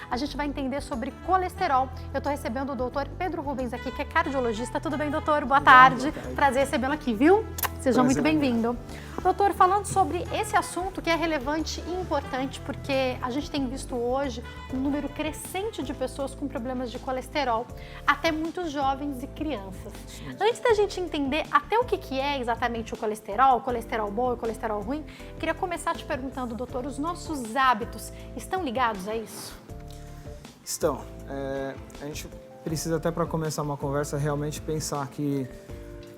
a gente vai entender sobre colesterol. Eu estou recebendo o doutor Pedro Rubens aqui, que é cardiologista. Tudo bem, doutor? Boa tarde. Prazer recebê-lo aqui, viu? Seja muito bem-vindo. Doutor, falando sobre esse assunto que é relevante e importante, porque a gente tem visto hoje um número crescente de pessoas com problemas de colesterol, até muitos jovens e crianças. Antes da gente entender até o que é exatamente o colesterol bom e colesterol ruim, queria começar te perguntando, doutor, os nossos hábitos estão ligados a isso? Estão. A gente precisa até para começar uma conversa realmente pensar que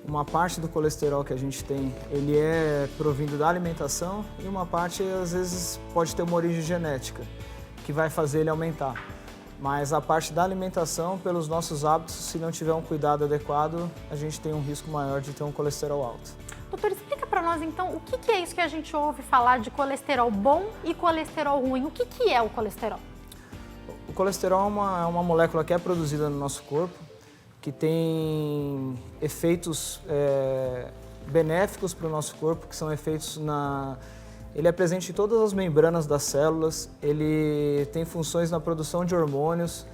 uma parte do colesterol que a gente tem, ele é provindo da alimentação e uma parte, às vezes, pode ter uma origem genética, que vai fazer ele aumentar. Mas a parte da alimentação, pelos nossos hábitos, se não tiver um cuidado adequado, a gente tem um risco maior de ter um colesterol alto. Doutor, explica para nós, então, o que é isso que a gente ouve falar de colesterol bom e colesterol ruim? O que é o colesterol? O colesterol é uma molécula que é produzida no nosso corpo, que tem efeitos benéficos para o nosso corpo, que são efeitos Ele é presente em todas as membranas das células, ele tem funções na produção de hormônios,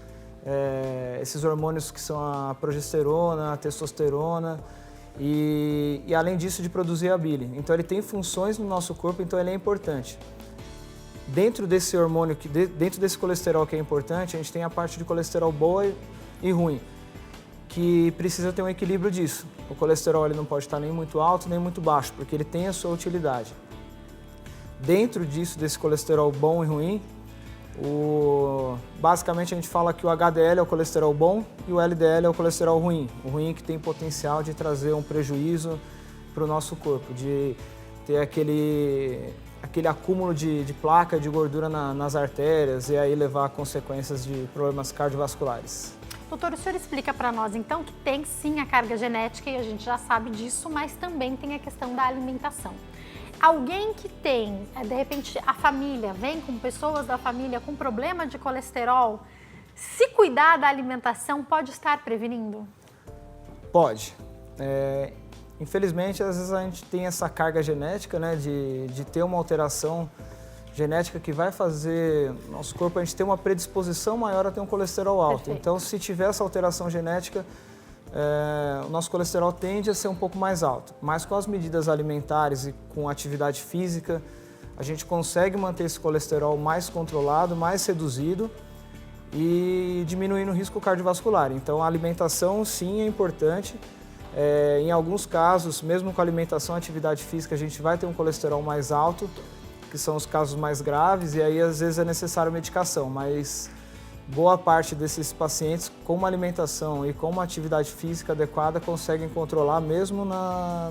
esses hormônios que são a progesterona, a testosterona, e além disso de produzir a bile. Então ele tem funções no nosso corpo, então ele é importante. Dentro desse hormônio, dentro desse colesterol que é importante, a gente tem a parte de colesterol boa e ruim, que precisa ter um equilíbrio disso. O colesterol ele não pode estar nem muito alto nem muito baixo, porque ele tem a sua utilidade. Dentro disso, desse colesterol bom e ruim, basicamente a gente fala que o HDL é o colesterol bom e o LDL é o colesterol ruim. O ruim que tem potencial de trazer um prejuízo para o nosso corpo, de ter aquele acúmulo de placa, de gordura nas artérias e aí levar a consequências de problemas cardiovasculares. Doutor, o senhor explica para nós, então, que tem sim a carga genética e a gente já sabe disso, mas também tem a questão da alimentação. Alguém que tem, de repente, a família, vem com pessoas da família com problema de colesterol, se cuidar da alimentação pode estar prevenindo? Pode. Infelizmente, às vezes a gente tem essa carga genética, né, de ter uma alteração genética que vai fazer nosso corpo, a gente ter uma predisposição maior a ter um colesterol alto. Perfeito. Então, se tiver essa alteração genética, o nosso colesterol tende a ser um pouco mais alto. Mas com as medidas alimentares e com atividade física, a gente consegue manter esse colesterol mais controlado, mais reduzido e diminuindo o risco cardiovascular. Então, a alimentação, sim, é importante. Em alguns casos, mesmo com a alimentação e atividade física, a gente vai ter um colesterol mais alto, que são os casos mais graves, e aí às vezes é necessário medicação, mas boa parte desses pacientes com uma alimentação e com uma atividade física adequada conseguem controlar mesmo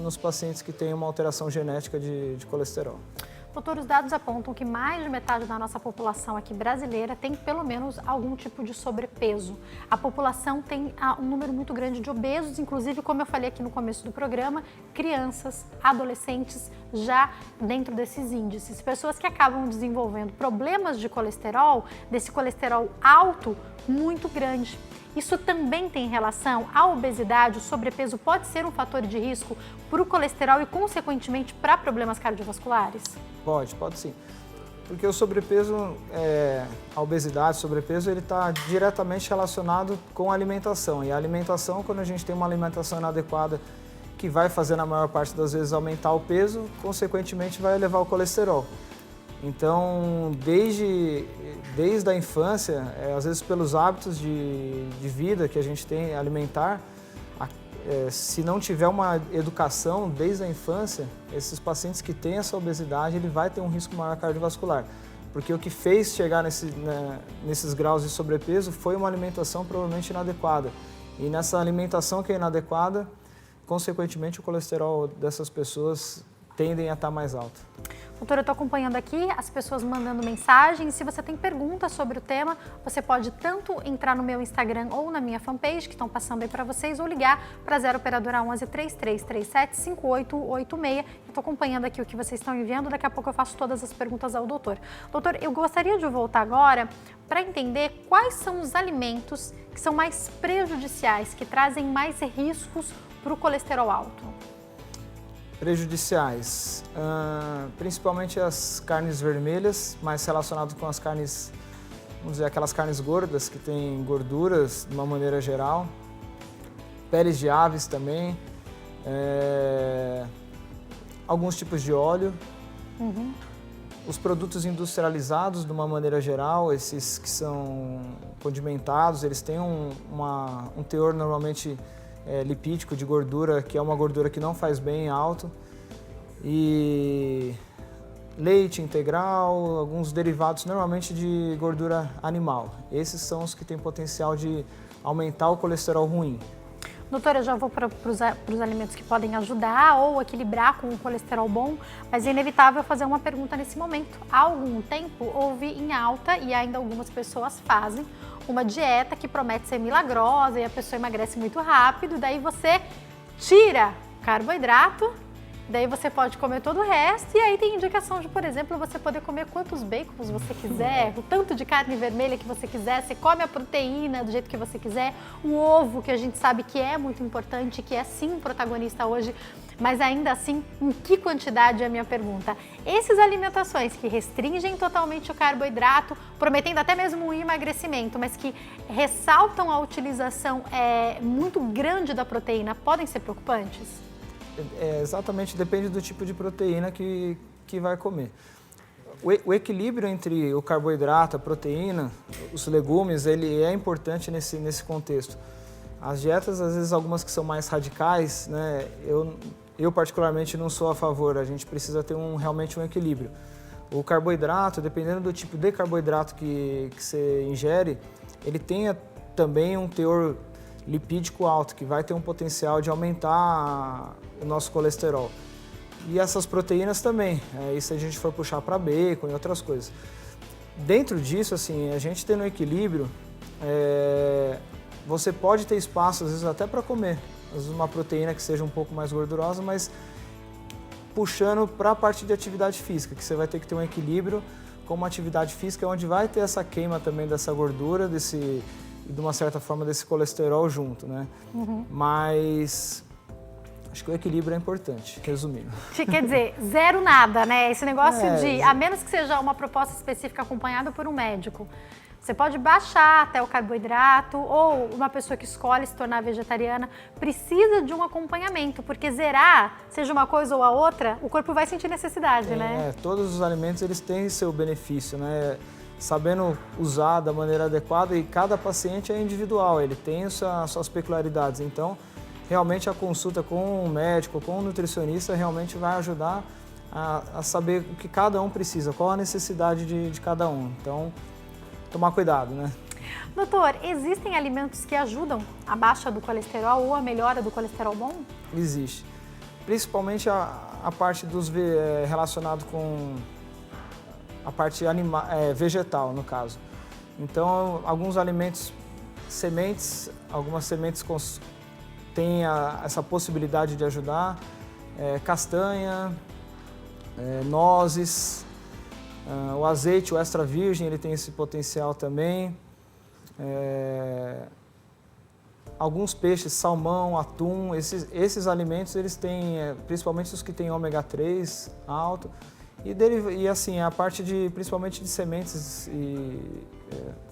nos pacientes que têm uma alteração genética de colesterol. Doutor, os dados apontam que mais de metade da nossa população aqui brasileira tem pelo menos algum tipo de sobrepeso. A população tem um número muito grande de obesos, inclusive, como eu falei aqui no começo do programa, crianças, adolescentes já dentro desses índices. Pessoas que acabam desenvolvendo problemas de colesterol, desse colesterol alto, muito grande. Isso também tem relação à obesidade, o sobrepeso pode ser um fator de risco para o colesterol e, consequentemente, para problemas cardiovasculares? Pode sim. Porque o sobrepeso, a obesidade, o sobrepeso, ele está diretamente relacionado com a alimentação. E a alimentação, quando a gente tem uma alimentação inadequada, que vai fazer na maior parte das vezes aumentar o peso, consequentemente vai elevar o colesterol. Então, desde a infância, às vezes pelos hábitos de vida que a gente tem alimentar, se não tiver uma educação desde a infância, esses pacientes que têm essa obesidade, ele vai ter um risco maior cardiovascular. Porque o que fez chegar nesses graus de sobrepeso foi uma alimentação provavelmente inadequada. E nessa alimentação que é inadequada, consequentemente o colesterol dessas pessoas tendem a estar mais alto. Doutora, eu estou acompanhando aqui as pessoas mandando mensagens. Se você tem perguntas sobre o tema, você pode tanto entrar no meu Instagram ou na minha fanpage, que estão passando aí para vocês, ou ligar para 0 operadora 11 3337 5886. Eu estou acompanhando aqui o que vocês estão enviando, daqui a pouco eu faço todas as perguntas ao doutor. Doutor, eu gostaria de voltar agora para entender quais são os alimentos que são mais prejudiciais, que trazem mais riscos para o colesterol alto. Prejudiciais, principalmente as carnes vermelhas, mais relacionado com as carnes vamos dizer, aquelas carnes gordas que têm gorduras de uma maneira geral, peles de aves também, alguns tipos de óleo, os produtos industrializados de uma maneira geral, esses que são condimentados, eles têm um teor normalmente lipídico de gordura, que é uma gordura que não faz bem, alto, e leite integral, alguns derivados normalmente de gordura animal. Esses são os que têm potencial de aumentar o colesterol ruim. Doutora, eu já vou para os alimentos que podem ajudar ou equilibrar com o colesterol bom, mas é inevitável fazer uma pergunta nesse momento. Há algum tempo houve em alta, e ainda algumas pessoas fazem, uma dieta que promete ser milagrosa e a pessoa emagrece muito rápido, daí você tira carboidrato, daí você pode comer todo o resto, e aí tem indicação de, por exemplo, você poder comer quantos bacons você quiser, o tanto de carne vermelha que você quiser, você come a proteína do jeito que você quiser, o ovo, que a gente sabe que é muito importante, que é sim protagonista hoje, mas ainda assim, em que quantidade é a minha pergunta? Essas alimentações que restringem totalmente o carboidrato, prometendo até mesmo um emagrecimento, mas que ressaltam a utilização muito grande da proteína, podem ser preocupantes? Exatamente, depende do tipo de proteína que vai comer. O equilíbrio entre o carboidrato, a proteína, os legumes, ele é importante nesse contexto. As dietas, às vezes, algumas que são mais radicais, né, eu particularmente não sou a favor, a gente precisa ter realmente um equilíbrio. O carboidrato, dependendo do tipo de carboidrato que você ingere, ele tem também um teor lipídico alto, que vai ter um potencial de aumentar o nosso colesterol. E essas proteínas também, isso a gente for puxar para bacon e outras coisas. Dentro disso, assim, a gente tendo um equilíbrio, você pode ter espaço, às vezes, até para comer. Às vezes uma proteína que seja um pouco mais gordurosa, mas puxando para a parte de atividade física, que você vai ter que ter um equilíbrio com uma atividade física onde vai ter essa queima também dessa gordura, e de uma certa forma desse colesterol junto, né? Mas acho que o equilíbrio é importante, resumindo. Quer dizer, zero nada, né? Esse negócio a menos que seja uma proposta específica acompanhada por um médico, você pode baixar até o carboidrato, ou uma pessoa que escolhe se tornar vegetariana precisa de um acompanhamento, porque zerar, seja uma coisa ou a outra, o corpo vai sentir necessidade, né? Todos os alimentos eles têm seu benefício, né? Sabendo usar da maneira adequada, e cada paciente é individual, ele tem suas peculiaridades. Então, realmente a consulta com um médico, com um nutricionista, realmente vai ajudar a saber o que cada um precisa, qual a necessidade de cada um. Então, tomar cuidado, né? Doutor, existem alimentos que ajudam a baixa do colesterol ou a melhora do colesterol bom? Existe. Principalmente a parte relacionado com a parte vegetal, no caso. Então, alguns alimentos, algumas sementes têm essa possibilidade de ajudar, castanha, nozes, o azeite, o extra virgem, ele tem esse potencial também. Alguns peixes, salmão, atum, esses alimentos, eles têm, principalmente os que têm ômega 3 alto, e assim, a parte principalmente de sementes e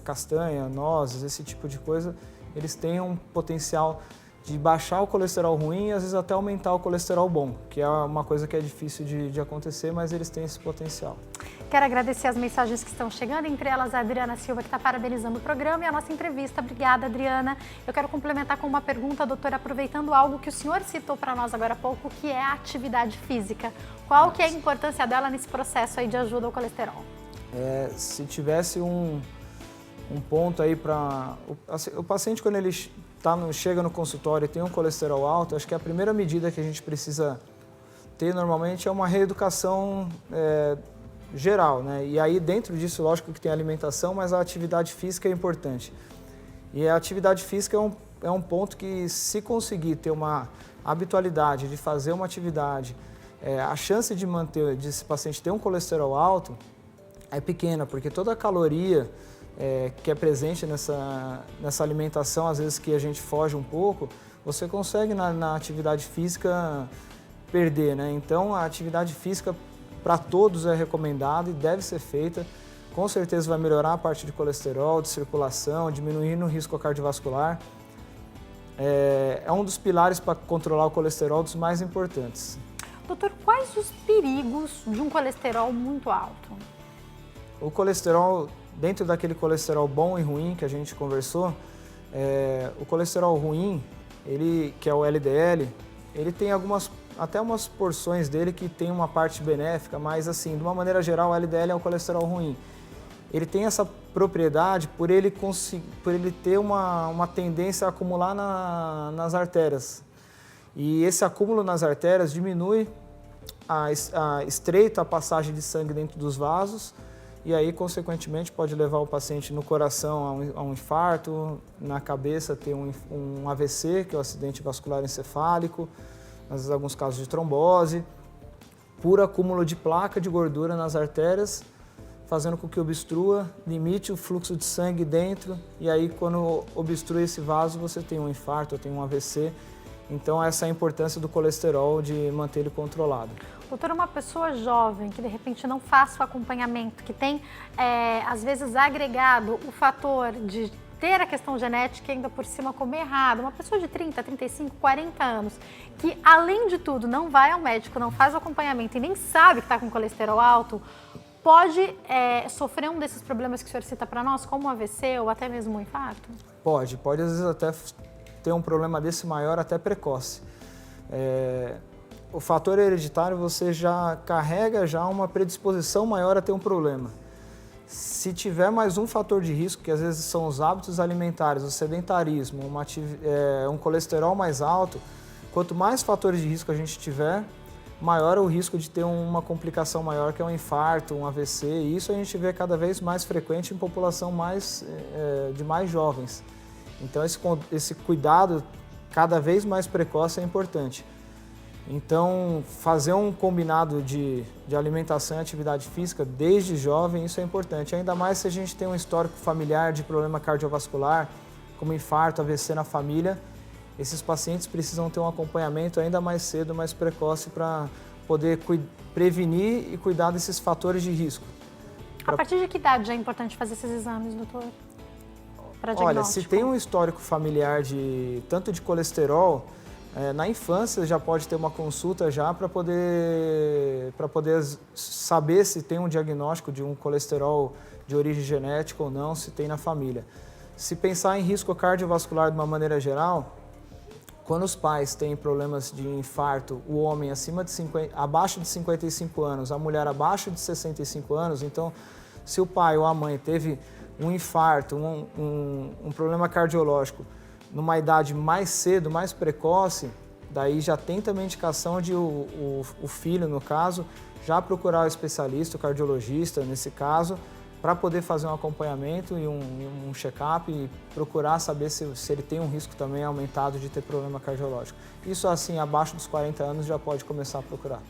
castanha, nozes, esse tipo de coisa, eles têm um potencial de baixar o colesterol ruim e às vezes até aumentar o colesterol bom, que é uma coisa que é difícil de acontecer, mas eles têm esse potencial. Quero agradecer as mensagens que estão chegando, entre elas a Adriana Silva, que está parabenizando o programa e a nossa entrevista. Obrigada, Adriana. Eu quero complementar com uma pergunta, doutora, aproveitando algo que o senhor citou para nós agora há pouco, que é a atividade física. Qual que é a importância dela nesse processo aí de ajuda ao colesterol? Se tivesse um ponto aí para... O paciente, quando ele chega no consultório e tem um colesterol alto, acho que a primeira medida que a gente precisa ter normalmente é uma reeducação geral, né? E aí dentro disso, lógico que tem a alimentação, mas a atividade física é importante. E a atividade física é um ponto que, se conseguir ter uma habitualidade de fazer uma atividade, a chance de esse paciente ter um colesterol alto é pequena, porque toda a caloria que é presente nessa alimentação, às vezes que a gente foge um pouco, você consegue na atividade física perder, né? Então a atividade física para todos é recomendada e deve ser feita com certeza vai melhorar a parte de colesterol, de circulação, diminuindo o risco cardiovascular. É um dos pilares para controlar o colesterol dos mais importantes. Doutor, quais os perigos de um colesterol muito alto? O colesterol, dentro daquele colesterol bom e ruim que a gente conversou, o colesterol ruim, que é o LDL, ele tem até umas porções dele que tem uma parte benéfica, mas assim, de uma maneira geral, o LDL é o colesterol ruim. Ele tem essa propriedade por ele ter uma tendência a acumular nas artérias. E esse acúmulo nas artérias diminui, estreita a passagem de sangue dentro dos vasos, e aí, consequentemente, pode levar o paciente no coração a um infarto, na cabeça ter um AVC, que é o acidente vascular encefálico, às vezes alguns casos de trombose, por acúmulo de placa de gordura nas artérias, fazendo com que obstrua, limite o fluxo de sangue dentro, e aí quando obstrui esse vaso você tem um infarto, tem um AVC. Então essa é a importância do colesterol, de manter ele controlado. Doutora, uma pessoa jovem que de repente não faz o acompanhamento, que tem às vezes agregado o fator de ter a questão genética e ainda por cima comer errado, uma pessoa de 30, 35, 40 anos, que além de tudo não vai ao médico, não faz o acompanhamento e nem sabe que está com colesterol alto, pode sofrer um desses problemas que o senhor cita para nós, como um AVC ou até mesmo um infarto? Pode às vezes até ter um problema desse maior, até precoce. O fator hereditário, você já carrega uma predisposição maior a ter um problema. Se tiver mais um fator de risco, que às vezes são os hábitos alimentares, o sedentarismo, um colesterol mais alto, quanto mais fatores de risco a gente tiver, maior é o risco de ter uma complicação maior, que é um infarto, um AVC, e isso a gente vê cada vez mais frequente em população de mais jovens. Então esse cuidado cada vez mais precoce é importante. Então fazer um combinado de alimentação e atividade física desde jovem, isso é importante, ainda mais se a gente tem um histórico familiar de problema cardiovascular, como infarto, AVC na família. Esses pacientes precisam ter um acompanhamento ainda mais cedo, mais precoce, para poder prevenir e cuidar desses fatores de risco. A partir de que idade é importante fazer esses exames, doutor? Olha, se tem um histórico familiar tanto de colesterol, na infância já pode ter uma consulta já para poder saber se tem um diagnóstico de um colesterol de origem genética ou não, se tem na família. Se pensar em risco cardiovascular de uma maneira geral, quando os pais têm problemas de infarto, o homem abaixo de 55 anos, a mulher abaixo de 65 anos, então se o pai ou a mãe teve um infarto, um problema cardiológico numa idade mais cedo, mais precoce, daí já tem também indicação de o filho, no caso, já procurar o especialista, o cardiologista, nesse caso, para poder fazer um acompanhamento e um check-up e procurar saber se ele tem um risco também aumentado de ter problema cardiológico. Isso assim, abaixo dos 40 anos já pode começar a procurar.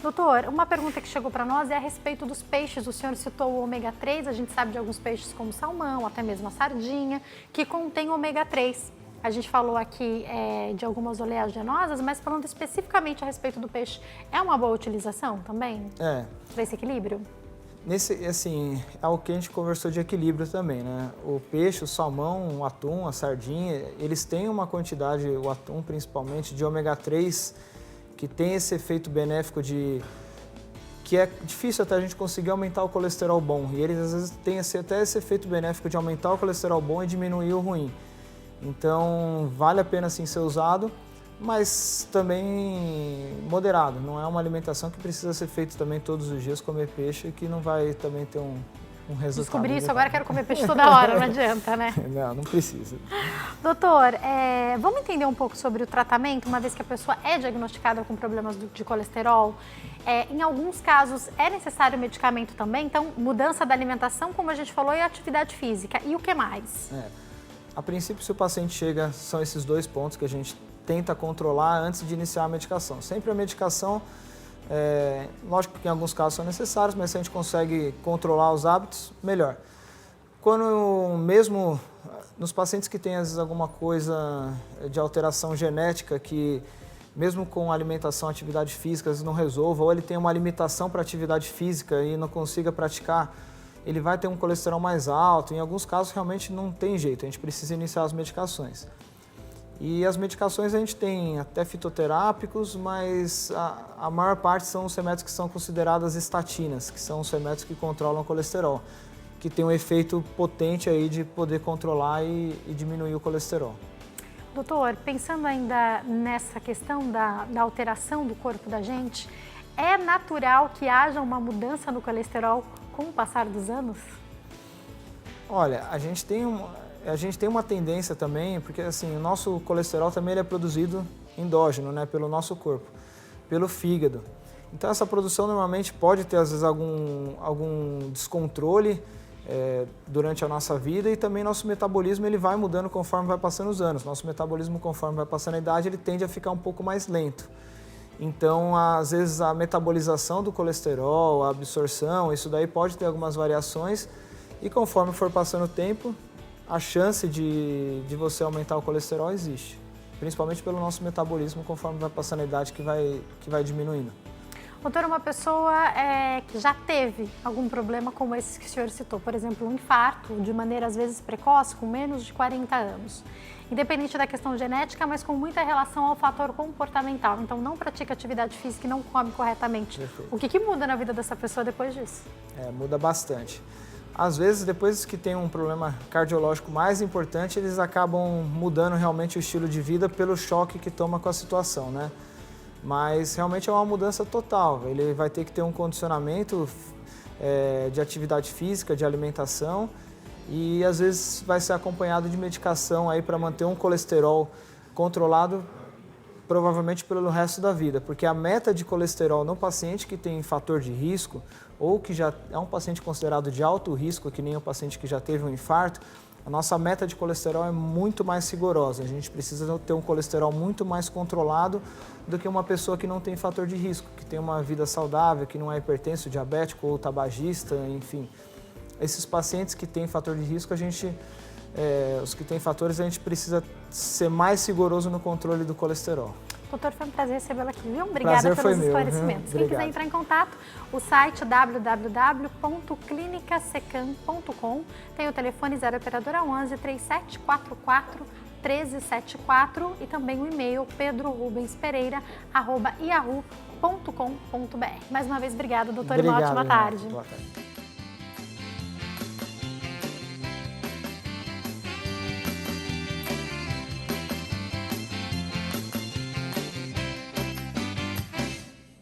Doutor, uma pergunta que chegou para nós é a respeito dos peixes. O senhor citou o ômega 3, a gente sabe de alguns peixes como salmão, até mesmo a sardinha, que contém ômega 3. A gente falou aqui de algumas oleaginosas, mas falando especificamente a respeito do peixe, é uma boa utilização também? Para esse equilíbrio? É o que a gente conversou de equilíbrio também, né? O peixe, o salmão, o atum, a sardinha, eles têm uma quantidade, o atum principalmente, de ômega 3, que tem esse efeito benéfico que é difícil até a gente conseguir aumentar o colesterol bom. E eles às vezes têm até esse efeito benéfico de aumentar o colesterol bom e diminuir o ruim. Então vale a pena sim ser usado, mas também moderado. Não é uma alimentação que precisa ser feita também todos os dias, comer peixe, que não vai também ter um resultado. Descobri isso, agora quero comer peixe toda hora, não adianta, né? Não precisa. Doutor, vamos entender um pouco sobre o tratamento, uma vez que a pessoa é diagnosticada com problemas de colesterol. Em alguns casos é necessário medicamento também, então mudança da alimentação, como a gente falou, e atividade física. E o que mais? A princípio, se o paciente chega, são esses dois pontos que a gente tenta controlar antes de iniciar a medicação. Sempre a medicação, lógico que em alguns casos são necessários, mas se a gente consegue controlar os hábitos, melhor. Quando mesmo nos pacientes que têm às vezes alguma coisa de alteração genética que mesmo com alimentação, atividade física, às vezes não resolva, ou ele tem uma limitação para atividade física e não consiga praticar, ele vai ter um colesterol mais alto. Em alguns casos, realmente não tem jeito, a gente precisa iniciar as medicações. E as medicações a gente tem até fitoterápicos, mas a maior parte são os remédios que são consideradas estatinas, que são os remédios que controlam o colesterol, que tem um efeito potente aí de poder controlar e diminuir o colesterol. Doutor, pensando ainda nessa questão da alteração do corpo da gente, é natural que haja uma mudança no colesterol com o passar dos anos? Olha, a gente tem uma tendência também, porque assim, o nosso colesterol também ele é produzido endógeno, né, pelo nosso corpo, pelo fígado. Então essa produção normalmente pode ter às vezes algum descontrole durante a nossa vida, e também nosso metabolismo ele vai mudando conforme vai passando os anos. Nosso metabolismo, conforme vai passando a idade, ele tende a ficar um pouco mais lento. Então, às vezes, a metabolização do colesterol, a absorção, isso daí pode ter algumas variações, e conforme for passando o tempo, a chance de você aumentar o colesterol existe, principalmente pelo nosso metabolismo, conforme vai passando a idade, que vai diminuindo. Doutor, uma pessoa que já teve algum problema como esse que o senhor citou, por exemplo, um infarto, de maneira às vezes precoce, com menos de 40 anos, independente da questão genética, mas com muita relação ao fator comportamental, então não pratica atividade física e não come corretamente. Perfeito. O que muda na vida dessa pessoa depois disso? Muda bastante. Às vezes, depois que tem um problema cardiológico mais importante, eles acabam mudando realmente o estilo de vida pelo choque que toma com a situação, né? Mas realmente é uma mudança total. Ele vai ter que ter um condicionamento de atividade física, de alimentação, e às vezes vai ser acompanhado de medicação aí para manter um colesterol controlado, provavelmente pelo resto da vida, porque a meta de colesterol no paciente que tem fator de risco ou que já é um paciente considerado de alto risco, que nem o paciente que já teve um infarto, a nossa meta de colesterol é muito mais rigorosa. A gente precisa ter um colesterol muito mais controlado do que uma pessoa que não tem fator de risco, que tem uma vida saudável, que não é hipertenso, diabético ou tabagista, enfim. Esses pacientes que têm fator de risco, os que têm fatores, a gente precisa ser mais rigoroso no controle do colesterol. Doutor, foi um prazer recebê-lo aqui, viu? Obrigada pelos esclarecimentos. Quem quiser entrar em contato, o site www.clinicasecan.com, tem o telefone 0 operadora 11 3744 1374 e também o e-mail pedrorubenspereira@yahoo.com.br. Mais uma vez, obrigada, doutor, e uma ótima tarde. Boa tarde.